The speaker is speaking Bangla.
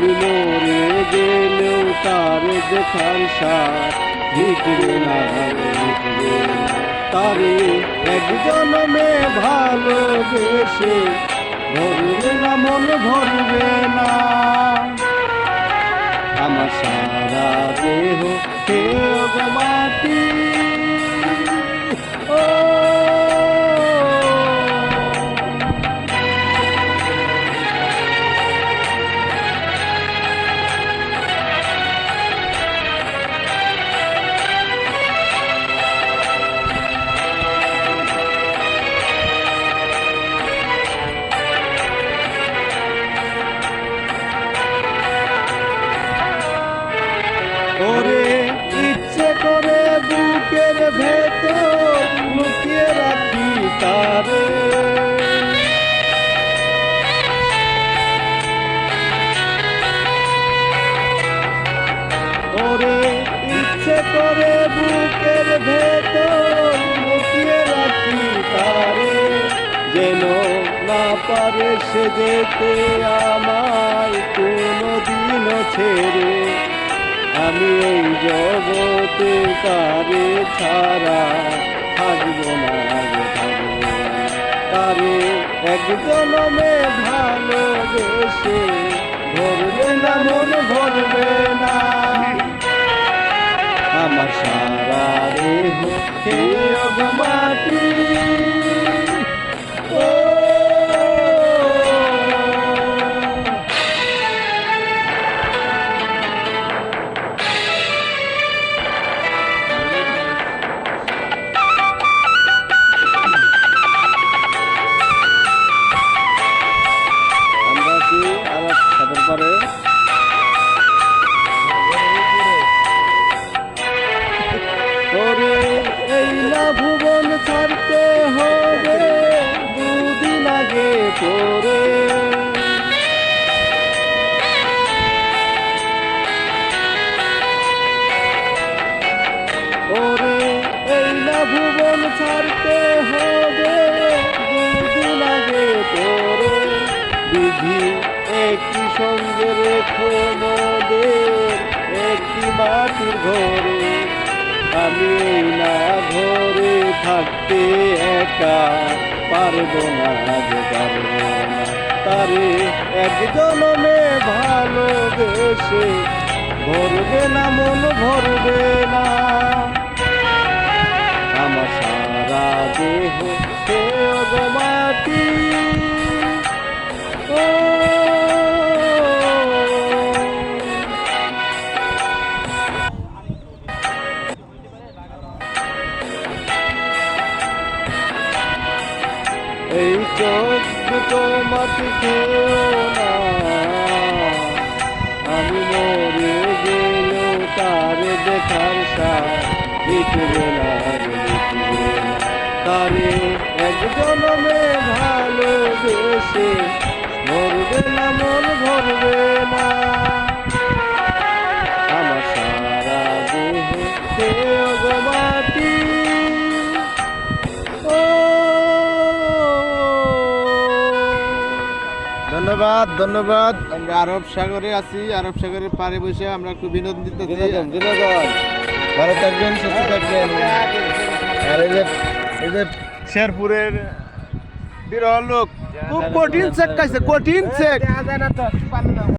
আমি মরে গেলেও তার দেখার সাথ মিটবে না, মিটবে না। তারে এক জন্মে ভালোবেসে ভরবে না, মন ভরবে না। আমার সারা দেহ খেয়ে গো মাটি, ও ওরে ইচ্ছে করে বুকের ভেতর লুকিয়ে রাখি তারে, ওরে ইচ্ছে করে বুকের ভেতর লুকিয়ে রাখি তারে, যেন না পারে সে যেতে আমায় কোনোদিনও ছেড়ে। আমি এই জগতে তারে ছাড়া থাকবো না, থাকবো না। তারে এক জন্মে ভালোবেসে ভরবে না, মন ভরবে না। আমার সারা দেহ খেয়ে গো মাটি, ও ওরে এই না ভুবন ছাড়তে হবে দুদিন আগে তোরে, ওরে এই না ভুবন ছাড়তে হবে দুদিন আগে তোরে। বিধি একটি সঙ্গে রেখো মোদের একটি মাটির ঘরে, আমি এই না ঘরে থাকতে একা পারবো না, পারবো না। তারে এক জন্মে ভালোবেসে ভরবে না, মন ভরবে না। আমার সারা দেহ খেয়ে গো মাটি, ও এই চোখ দুটো মাটি খেয়েও না, আমি মরে গেলেও তারে দেখার সাথ মিটবে না, মিটবে না। তারে এক জন্মে ভালোবেসে ভরবে না, মন ভরবে না। আমার সারা দেহ খেয়ে গো মাটি, ও ধন্যবাদ, ধন্যবাদ। আমরা আরব সাগরে আছি, আরব সাগরের পাড়ে বসে আমরা একটু বিনোদন দিতে ভালো থাকবেন, সুস্থ থাকবেন। আর এই যে শেরপুরের বিরল লোক, খুব কঠিন চেক খাইছে, কঠিন চেক।